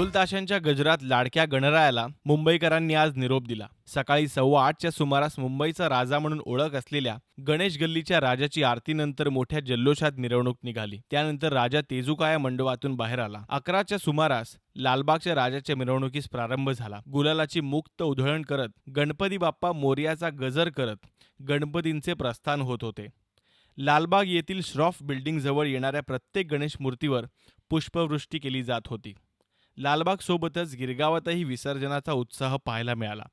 ढोल ताशांच्या गजरात लाडक्या गणरायाला मुंबईकरांनी आज निरोप दिला. सकाळी 8:15च्या सुमारास मुंबईचा राजा म्हणून ओळख असलेल्या गणेश गल्लीच्या राजाची आरतीनंतर मोठ्या जल्लोषात मिरवणूक निघाली. त्यानंतर राजा तेजुकाया मंडपातून बाहेर आला. 11च्या सुमारास लालबागच्या राजाच्या मिरवणुकीस प्रारंभ झाला. गुलालाची मुक्त उधळण करत गणपती बाप्पा मोरयाचा गजर करत गणपतींचे प्रस्थान होत होते. लालबाग येथील श्रॉफ बिल्डिंग जवळ येणाऱ्या प्रत्येक गणेश मूर्तीवर पुष्पवृष्टी केली जात होती. लालबाग सोबतच गिरगावातही विसर्जनाचा उत्साह पाहायला मिळाला.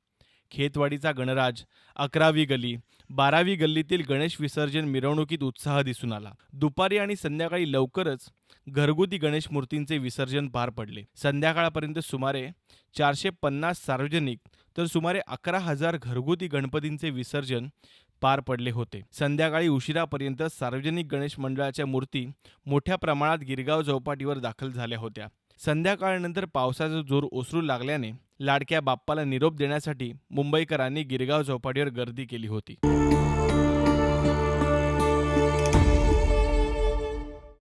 खेतवाडीचा गणराज, 11वी गल्ली, 12वी गल्लीतील गणेश विसर्जन मिरवणुकीत उत्साह दिसून आला. दुपारी आणि संध्याकाळी लवकरच घरगुती गणेश मूर्तींचे विसर्जन पार पडले. संध्याकाळपर्यंत सुमारे 450 सार्वजनिक तर सुमारे 11,000 घरगुती गणपतींचे विसर्जन पार पडले होते. संध्याकाळी उशिरापर्यंत सार्वजनिक गणेश मंडळाच्या मूर्ती मोठ्या प्रमाणात गिरगाव चौपाटीवर दाखल झाल्या होत्या. संध्याकाळनंतर पावसाचा जोर ओसरू लागल्याने लाडक्या बाप्पाला निरोप देण्यासाठी मुंबईकरांनी गिरगाव चौपाटीवर गर्दी केली होती.